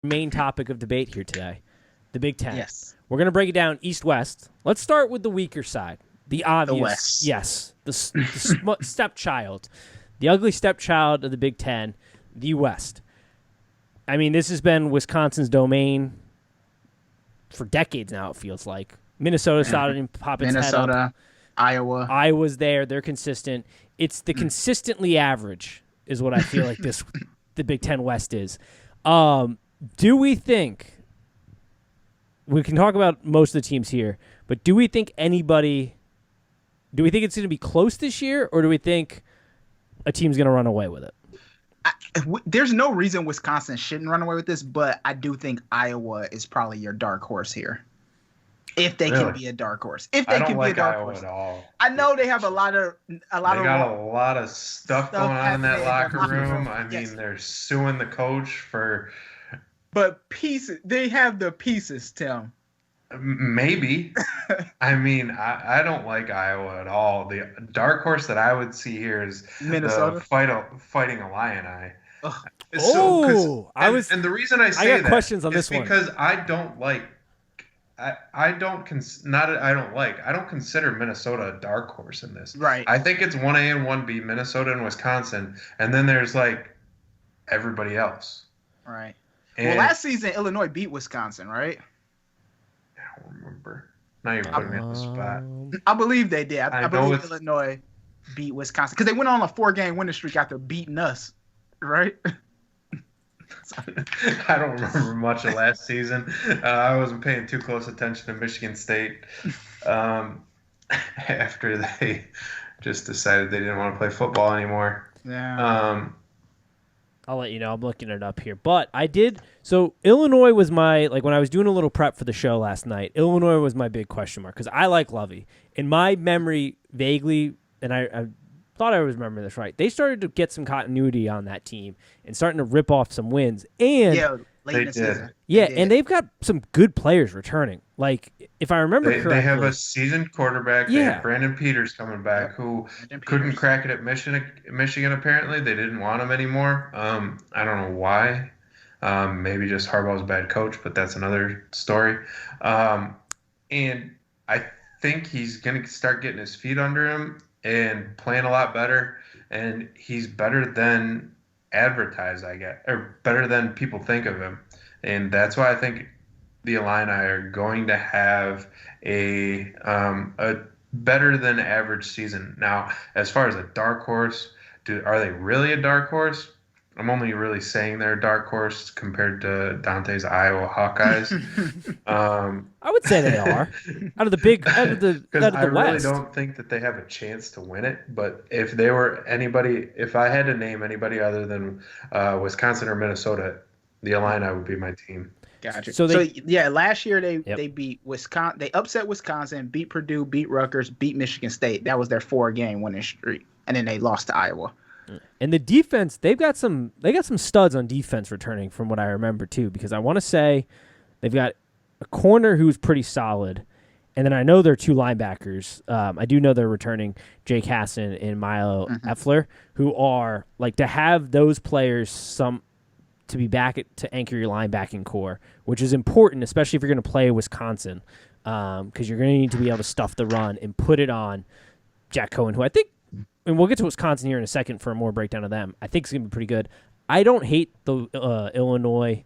main topic of debate here today, the Big Ten. Yes. We're going to break it down east-west. Let's start with the weaker side, the obvious. The West. Yes, the stepchild, the ugly stepchild of the Big Ten, the West. I mean, this has been Wisconsin's domain for decades now, it feels like. Minnesota started to pop its head up. Minnesota, Iowa. Iowa's there. They're consistent. It's the consistently average is what I feel like the Big Ten West is. Do we think we can talk about most of the teams here, but do we think it's going to be close this year, or do we think a team's going to run away with it? There's no reason Wisconsin shouldn't run away with this, but I do think Iowa is probably your dark horse here. If they can be a dark horse. If they can be a dark horse. At all. I know they have a lot of stuff going on in that locker room. I mean, Yes. they're suing the coach for But they have the pieces, Tim. maybe. I mean, I don't like Iowa at all. The dark horse that I would see here is Minnesota? the Fighting Illini. And the reason I say got questions on is this one. because I don't consider Minnesota a dark horse in this. Right. I think it's 1A and 1B, Minnesota and Wisconsin, and then there's like everybody else. Right. And last season Illinois beat Wisconsin, right? I don't remember. Now you're putting me on the spot. I believe they did. I believe it's- Illinois beat Wisconsin because they went on a 4-game winning streak after beating us, right? I don't remember much of last season. I wasn't paying too close attention to Michigan State after they just decided they didn't want to play football anymore. Yeah. I'll let you know. I'm looking it up here. But I did. So Illinois was when I was doing a little prep for the show last night, Illinois was my big question mark because I like Lovey. In my memory, vaguely, and I thought I was remembering this right, they started to get some continuity on that team and starting to rip off some wins. And late in the season. Yeah, and they've got some good players returning. Like, if I remember correctly. They have a seasoned quarterback. Yeah. They have Brandon Peters coming back, who couldn't crack it at Michigan, apparently. They didn't want him anymore. I don't know why. Maybe just Harbaugh's a bad coach, but that's another story. And I think he's going to start getting his feet under him and playing a lot better. And he's better than advertised, or better than people think of him. And that's why I think the Illini are going to have a better than average season. Now, as far as a dark horse, are they really a dark horse? I'm only really saying they're a dark horse compared to Dante's Iowa Hawkeyes. I would say they are. Out of the West. I really don't think that they have a chance to win it. But if I had to name anybody other than Wisconsin or Minnesota, the Illini would be my team. Gotcha. So last year they beat Wisconsin. They upset Wisconsin, beat Purdue, beat Rutgers, beat Michigan State. That was their 4-game winning streak, and then they lost to Iowa. And the defense, they got some studs on defense returning from what I remember too, because I want to say they've got a corner who's pretty solid, and then I know they're 2 linebackers. I do know they're returning Jake Hassan and Milo Effler, who are like to have those players to be back to anchor your linebacking core, which is important, especially if you're going to play Wisconsin, because you're going to need to be able to stuff the run and put it on Jack Cohen, who I think. And we'll get to Wisconsin here in a second for a more breakdown of them. I think it's going to be pretty good. I don't hate the Illinois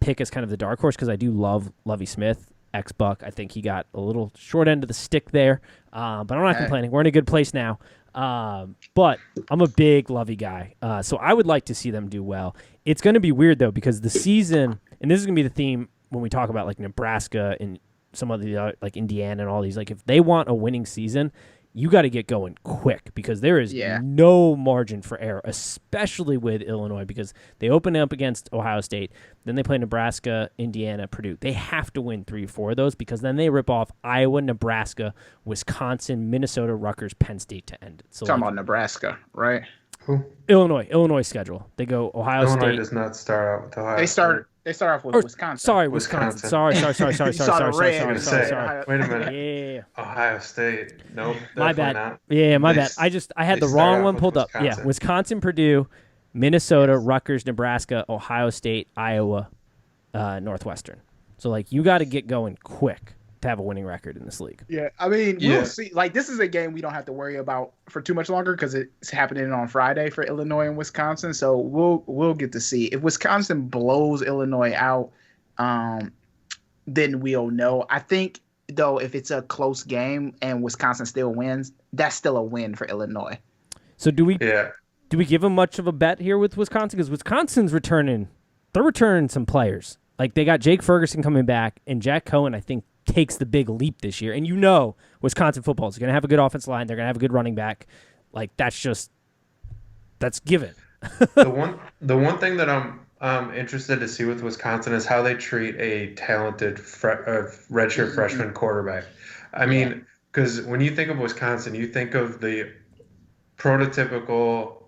pick as kind of the dark horse because I do love Lovie Smith, ex-Buck. I think he got a little short end of the stick there, but I'm not complaining. We're in a good place now. But I'm a big Lovie guy, so I would like to see them do well. It's going to be weird, though, because the season, and this is going to be the theme when we talk about like Nebraska and some of the like Indiana and all these, like if they want a winning season, you got to get going quick because there is no margin for error, especially with Illinois, because they open up against Ohio State, then they play Nebraska, Indiana, Purdue. They have to win 3 or 4 of those because then they rip off Iowa, Nebraska, Wisconsin, Minnesota, Rutgers, Penn State to end it. So talking about Nebraska, right? Who? Illinois schedule. They go Ohio State. Illinois does not start out with Ohio. They start off with Wisconsin. Sorry, Wisconsin. Sorry. Wait a minute. Yeah. Ohio State. Nope. My bad. Not. Yeah, my bad. I had the wrong one pulled up. Wisconsin. Yeah, Wisconsin, Purdue, Minnesota, Rutgers, Nebraska, Ohio State, Iowa, Northwestern. So, like, you got to get going quick to have a winning record in this league. Yeah, I mean, we'll see. Like, this is a game we don't have to worry about for too much longer because it's happening on Friday for Illinois and Wisconsin. So we'll get to see. If Wisconsin blows Illinois out, then we'll know. I think, though, if it's a close game and Wisconsin still wins, that's still a win for Illinois. So do we give them much of a bet here with Wisconsin? Because Wisconsin's returning some players. Like, they got Jake Ferguson coming back, and Jack Cohen, I think, takes the big leap this year. And Wisconsin football is going to have a good offensive line. They're going to have a good running back. Like, that's given. The one thing that I'm interested to see with Wisconsin is how they treat a talented redshirt freshman quarterback. I mean, because when you think of Wisconsin, you think of the prototypical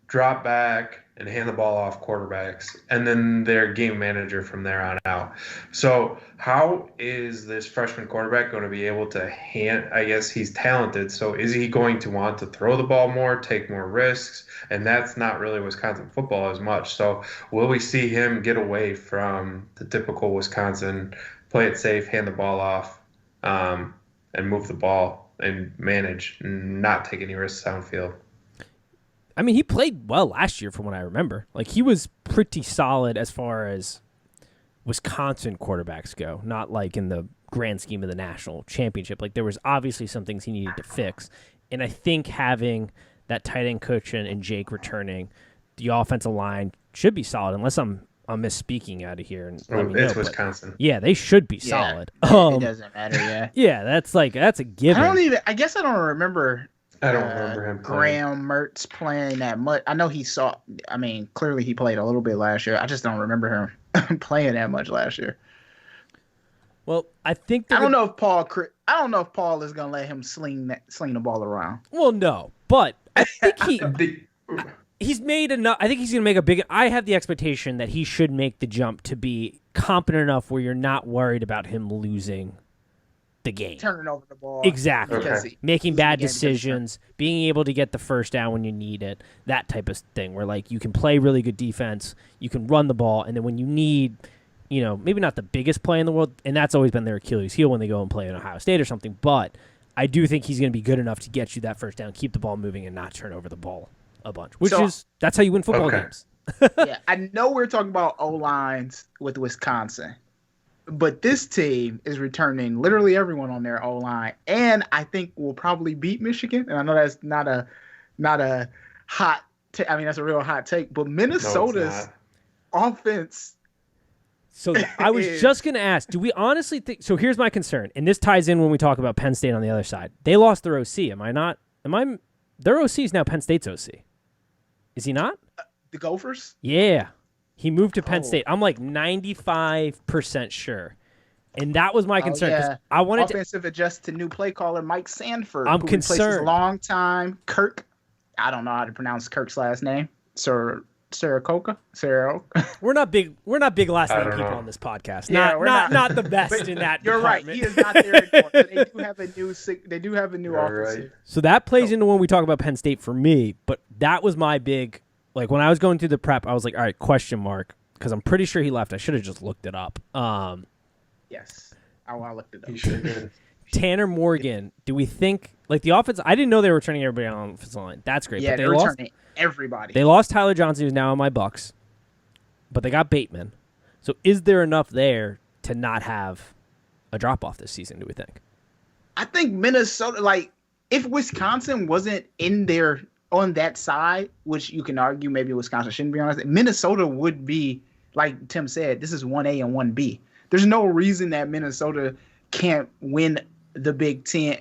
drop back and hand the ball off quarterbacks, and then their game manager from there on out. So how is this freshman quarterback going to be able to I guess he's talented, so is he going to want to throw the ball more, take more risks? And that's not really Wisconsin football as much. So will we see him get away from the typical Wisconsin, play it safe, hand the ball off, and move the ball and manage and not take any risks downfield? I mean, he played well last year from what I remember. Like, he was pretty solid as far as Wisconsin quarterbacks go, not like in the grand scheme of the national championship. Like, there was obviously some things he needed to fix. And I think having that tight end coach and Jake returning, the offensive line should be solid, unless I'm misspeaking out of here. And it's Wisconsin. Yeah, they should be solid. It doesn't matter, yeah. Yeah, that's a given. I guess I don't remember. I don't remember him playing. Graham Mertz playing that much. I know clearly he played a little bit last year. I just don't remember him playing that much last year. Well, I think I don't know if Paul is gonna let him sling the ball around. Well, no, but I think he's made enough. I think he's gonna make a big. I have the expectation that he should make the jump to be competent enough where you're not worried about him losing the game, turning over the ball, exactly, making bad decisions, being able to get the first down when you need it, that type of thing. Where, like, you can play really good defense, you can run the ball, and then when you need, maybe not the biggest play in the world, and that's always been their Achilles heel when they go and play in Ohio State or something. But I do think he's going to be good enough to get you that first down, keep the ball moving, and not turn over the ball a bunch. That's how you win football games. Yeah, I know we're talking about O-lines with Wisconsin. But this team is returning literally everyone on their O-line, and I think will probably beat Michigan. And I know that's not a hot. That's a real hot take. But Minnesota's offense. So I was just going to ask: do we honestly think? So here's my concern, and this ties in when we talk about Penn State on the other side. They lost their OC. Am I not? Their OC is now Penn State's OC. Is he not? The Gophers? Yeah. He moved to Penn State. I'm like 95% sure. And that was my concern. Yeah. I wanted offensive adjust to new play caller Mike Sanford. I'm concerned. Long time Kirk. I don't know how to pronounce Kirk's last name. Saracoca. We're not big last name people on this podcast. Yeah, not the best in that. You're department. Right. He is not there anymore. They do have a new offense. Right. So that plays into when we talk about Penn State for me. But that was my big. Like, when I was going through the prep, I was like, all right, question mark, because I'm pretty sure he left. I should have just looked it up. Yes. I looked it up. He sure did. Tanner Morgan, do we think, like, the offense, I didn't know they were returning everybody on the offensive line. That's great. Yeah, but they're returning everybody. They lost Tyler Johnson, who's now on my Bucks, but they got Bateman. So is there enough there to not have a drop-off this season, do we think? I think Minnesota, like, if Wisconsin wasn't in there on that side, which you can argue maybe Wisconsin shouldn't be on it, Minnesota would be, like Tim said, this is 1A and 1B. There's no reason that Minnesota can't win the Big Ten,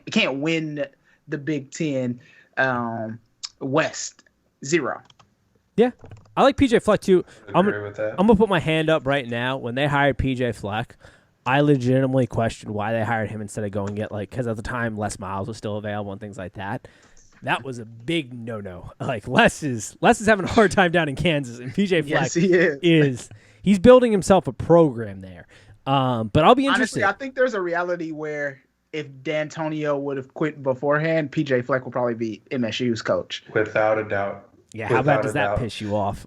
West. 0. Yeah. I like PJ Fleck too. I agree with that. I'm going to put my hand up right now. When they hired PJ Fleck, I legitimately questioned why they hired him instead of going get, like, because at the time Les Miles was still available and things like that. That was a big no-no. Like, Les is having a hard time down in Kansas, and PJ Fleck he's building himself a program there. But I'll be interested. Honestly, I think there's a reality where if D'Antonio would have quit beforehand, PJ Fleck will probably be MSU's coach. Without a doubt. Yeah, how bad without does a that doubt. piss you off?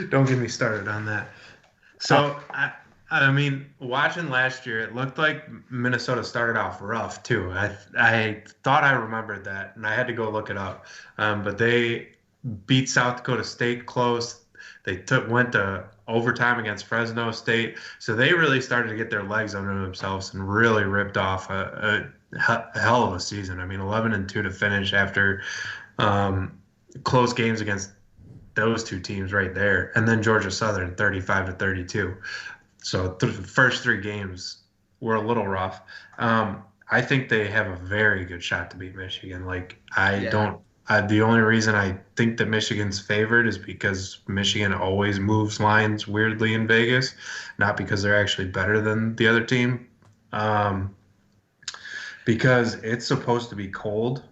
Don't get me started on that. So I mean, watching last year, it looked like Minnesota started off rough too. I thought I remembered that, and I had to go look it up. But they beat South Dakota State close. They went to overtime against Fresno State, so they really started to get their legs under themselves and really ripped off a hell of a season. I mean, 11-2 to finish after close games against those two teams right there, and then Georgia Southern 35-32. So the first three games were a little rough. I think they have a very good shot to beat Michigan. The only reason I think that Michigan's favored is because Michigan always moves lines weirdly in Vegas, not because they're actually better than the other team. Because it's supposed to be cold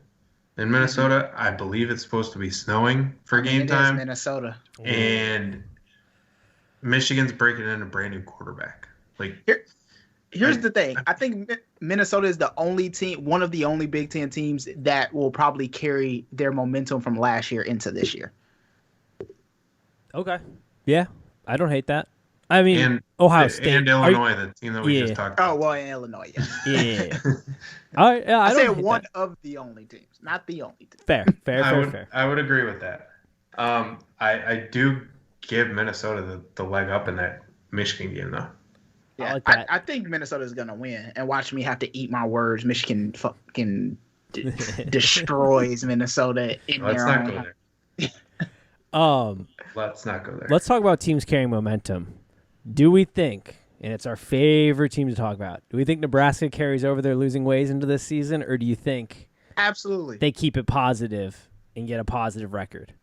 in Minnesota. I believe it's supposed to be snowing for game time. It is Minnesota. And Michigan's breaking in a brand new quarterback. Here's the thing. I think Minnesota is the only team, one of the only Big Ten teams that will probably carry their momentum from last year into this year. Okay. Yeah, I don't hate that. I mean, And Ohio State. and Illinois, the team that we just talked Oh, about. well, in Illinois, yeah. Yeah. All right. Yeah, I I said don't hate one that. of the only teams, not the only team. Fair. I would agree with that. I do give Minnesota the leg up in that Michigan game, though. I Yeah, like that. I think Minnesota's gonna win, and watch me have to eat my words. Michigan fucking destroys Minnesota in Let's their not own. go there. Let's not go there. Let's talk about teams carrying momentum. Do we think, and it's our favorite team to talk about, do we think Nebraska carries over their losing ways into this season, or do you think Absolutely. they keep it positive and get a positive record?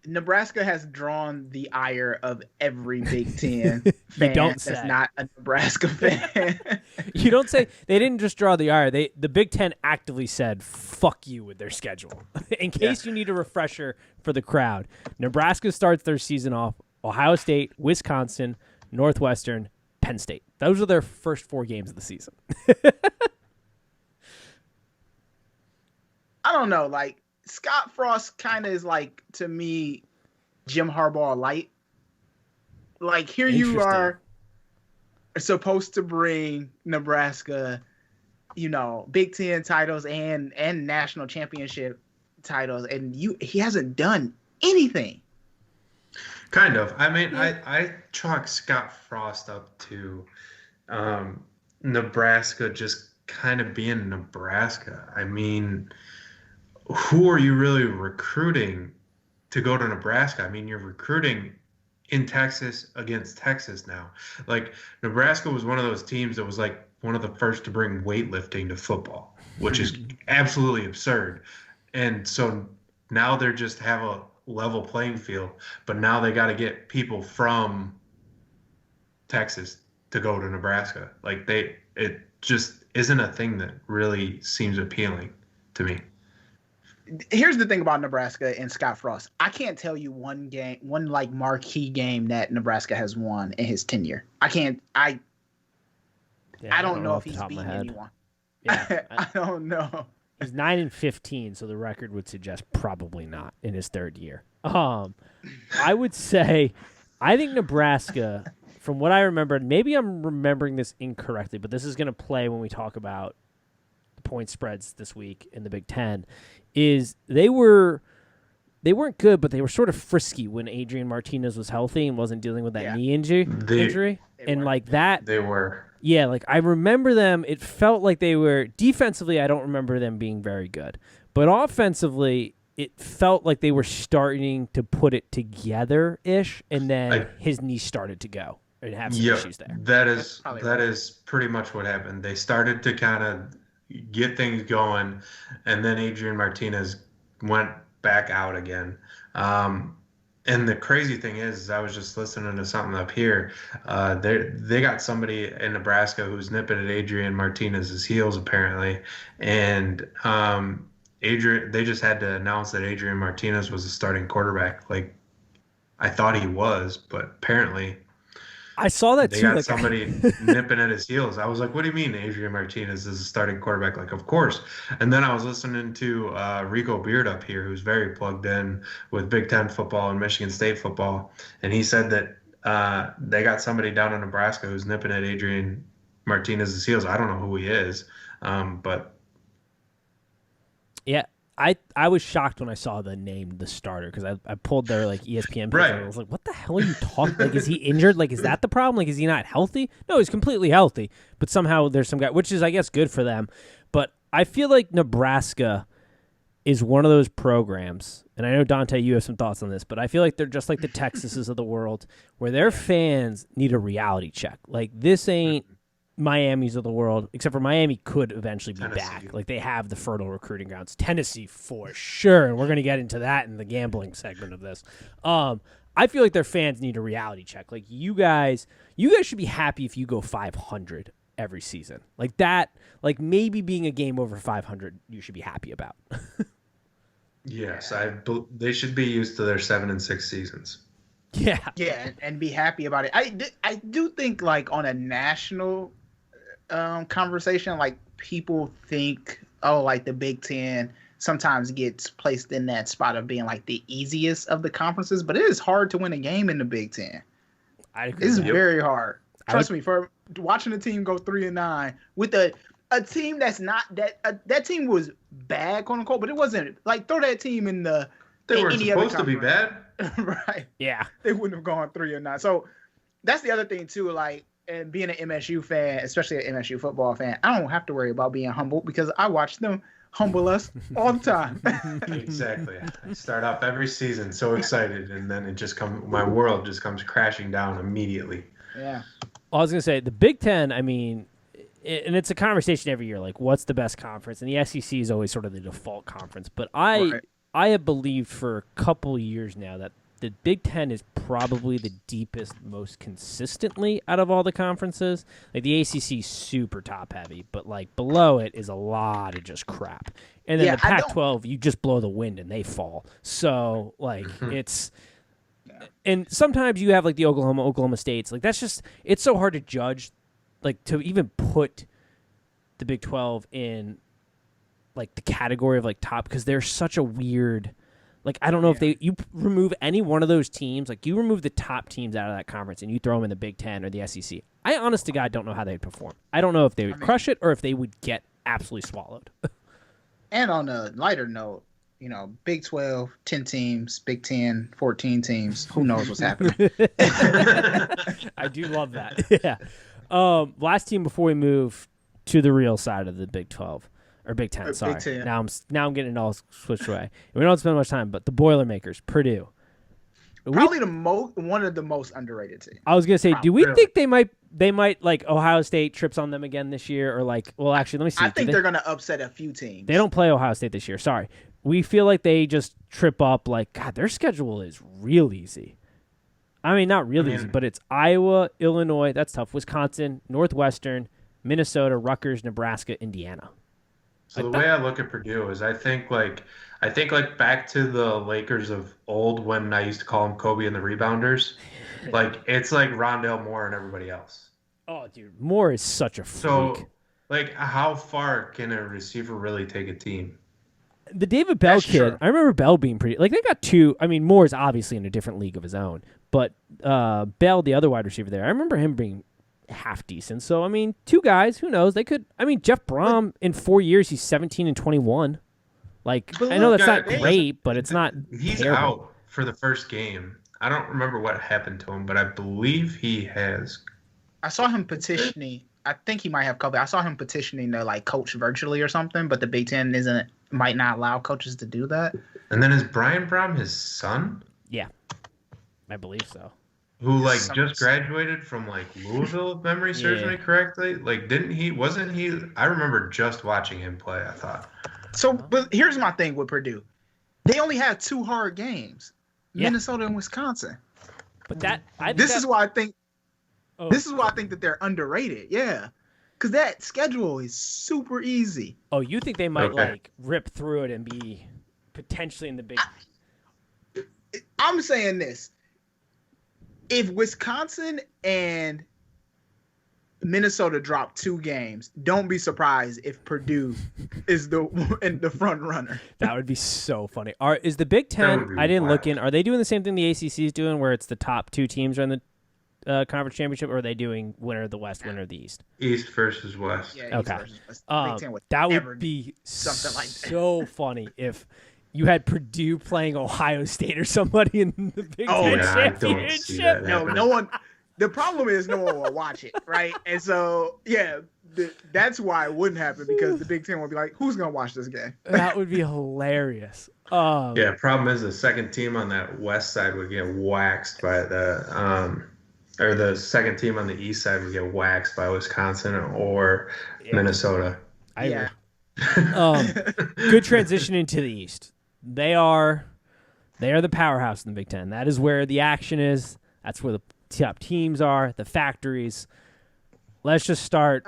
Nebraska has drawn the ire of every Big Ten fan don't that's say. not a Nebraska fan. You don't say they didn't just draw the ire. The Big Ten actively said "fuck you" with their schedule. In case you need a refresher for the crowd, Nebraska starts their season off Ohio State, Wisconsin, Northwestern, Penn State. Those are their first 4 games of the season. I don't know. Like, Scott Frost kind of is like, to me, Jim Harbaugh light. Like, here you Interesting. are supposed to bring Nebraska, Big Ten titles and national championship titles, and he hasn't done anything. Kind of. I mean, I chalk Scott Frost up to Nebraska just kind of being Nebraska. I mean, who are you really recruiting to go to Nebraska? I mean, you're recruiting in Texas against Texas now. Like, Nebraska was one of those teams that was like one of the first to bring weightlifting to football, which is absolutely absurd. And so now they're just have a level playing field, but now they got to get people from Texas to go to Nebraska. Like, it just isn't a thing that really seems appealing to me. Here's the thing about Nebraska and Scott Frost. I can't tell you one marquee game that Nebraska has won in his tenure. I don't know if off the he's top of my beaten head. anyone. Yeah, I don't know. he's 9-15, so the record would suggest probably not in his 3rd year. I would say, I think Nebraska, from what I remember, maybe I'm remembering this incorrectly, but this is going to play when we talk about the point spreads this week in the Big Ten, is they weren't good, but they were sort of frisky when Adrian Martinez was healthy and wasn't dealing with that knee injury. They And were. like that, They were. yeah, like I remember them. It felt like they were defensively. I don't remember them being very good, but offensively, it felt like they were starting to put it together ish. And then his knee started to go and have some issues there. That probably right. is pretty much what happened. They started to kind of get things going, and then Adrian Martinez went back out again. And the crazy thing is I was just listening to something up here. They got somebody in Nebraska who's nipping at Adrian Martinez's heels apparently, and they just had to announce that Adrian Martinez was a starting quarterback. Like, I thought he was, but apparently I saw that They too. got Like, somebody nipping at his heels. I was like, what do you mean Adrian Martinez is a starting quarterback? Like, of course. And then I was listening to Rico Beard up here, who's very plugged in with Big Ten football and Michigan State football. And he said that they got somebody down in Nebraska who's nipping at Adrian Martinez's heels. I don't know who he is, but yeah, I was shocked when I saw the name, the starter, because I pulled their like ESPN page Right. and I was like, what the hell are you talking? Like, is he injured? Like, is that the problem? Like, is he not healthy? No, he's completely healthy. But somehow there's some guy, which is I guess good for them. But I feel like Nebraska is one of those programs, and I know Dante, you have some thoughts on this, but I feel like they're just like the Texases of the world, where their fans need a reality check. Like, this ain't Miami's of the world, except for Miami could eventually be Tennessee. back. Like, they have the fertile recruiting grounds. Tennessee for sure, and we're going to get into that in the gambling segment of this. I feel like their fans need a reality check. Like, you guys should be happy if you go 500 every season. Like that, like maybe being a game over 500 you should be happy about. yes, they should be used to their 7 and 6 seasons. Yeah. Yeah, and be happy about it. I do think like on a national conversation, like people think, oh, like the Big Ten sometimes gets placed in that spot of being like the easiest of the conferences, but it is hard to win a game in the Big Ten. I agree. It's with that. very hard. Trust me, for watching a team go 3-9 with a team that's not that team was bad, quote unquote, but it wasn't like throw that team in the They were any other supposed to be conference. bad. Right. Yeah. They wouldn't have gone 3-9. So that's the other thing too. Like, and being an MSU fan, especially an MSU football fan, I don't have to worry about being humble because I watch them humble us all the time. Exactly. I start off every season so excited, and then it just my world just comes crashing down immediately. Yeah. Well, I was gonna say the Big Ten. I mean, and it's a conversation every year. Like, what's the best conference? And the SEC is always sort of the default conference. But I have believed for a couple years now that the Big Ten is probably the deepest, most consistently out of all the conferences. Like, the ACC is super top heavy, but like below it is a lot of just crap. And then Yeah, the Pac-12, you just blow the wind and they fall. So like it's. And sometimes you have like the Oklahoma States. Like, that's just, it's so hard to judge, like to even put the Big 12 in like the category of like top, because they're such a weird, like, I don't know if you remove any one of those teams, like you remove the top teams out of that conference and you throw them in the Big 10 or the SEC. I honest to God don't know how they'd perform. I don't know if they would crush it or if they would get absolutely swallowed. And on a lighter note, you know, Big 12, 10 teams, Big 10, 14 teams. Who knows what's happening? I do love that. Yeah. Last team before we move to the real side of the Big 12 or Big 10. Sorry. Big 10. Now I'm getting it all switched away. We don't spend much time, but the Boilermakers, Purdue. Probably one of the most underrated teams. I was gonna say, do we Really? think they might like Ohio State trips on them again this year, or like, well, actually, let me see. I think they're going to upset a few teams. They don't play Ohio State this year. Sorry. We feel like they just trip up. Like, God, their schedule is real easy. I mean, not real easy, but it's Iowa, Illinois. That's tough. Wisconsin, Northwestern, Minnesota, Rutgers, Nebraska, Indiana. So the way I look at Purdue is I think like back to the Lakers of old when I used to call them Kobe and the Rebounders. Like, it's like Rondale Moore and everybody else. Oh, dude, Moore is such a freak. So, like, how far can a receiver really take a team? The David Bell That's kid, true. I remember Bell being pretty. Like, they got two. I mean, Moore's obviously in a different league of his own, but Bell, the other wide receiver there, I remember him being half decent. So, I mean, two guys, who knows? They could. I mean, Jeff Brom, in 4 years, he's 17 and 21. Like, But I know look, that's not guys, great, but it's not He's terrible. out for the first game. I don't remember what happened to him, but I believe he has. I saw him petitioning. I think he might have COVID. I saw him petitioning to like coach virtually or something, but the Big Ten might not allow coaches to do that. And then is Brian Brom his son, Yeah, I believe so. who like Son. just graduated from like Louisville, if memory serves Yeah. me correctly? Like, wasn't he? I remember just watching him play. I thought. So, but here's my thing with Purdue. They only had 2 hard games, Yeah. Minnesota and Wisconsin. But that This is why I think Oh, that they're underrated. Yeah. Because that schedule is super easy. oh, you think they might Okay. like rip through it and be potentially in the big? I'm saying this. if Wisconsin and Minnesota drop 2 games, don't be surprised if Purdue is the front runner. That would be so funny. Is the Big That Ten? would be I didn't look wild. in. Are they doing the same thing the ACC is doing, where it's the top 2 teams are in the conference championship, or are they doing winner of the West, winner of the East? East versus West. Yeah, East Okay. versus West. Big Ten would That never would do be something like that. so funny if you had Purdue playing Ohio State or somebody in the Big Oh, Ten yeah, I don't see championship. that. No, no one. The problem is no one will watch it, right? And so, yeah, that's why it wouldn't happen, because the Big Ten would be like, "Who's gonna watch this game?" That would be hilarious. Yeah, problem is the second team on that west side would get waxed by or the second team on the east side would get waxed by Wisconsin or Minnesota. I Yeah. Good transition into the East. They are the powerhouse in the Big Ten. That is where the action is. That's where the top teams are, the factories. Let's just start.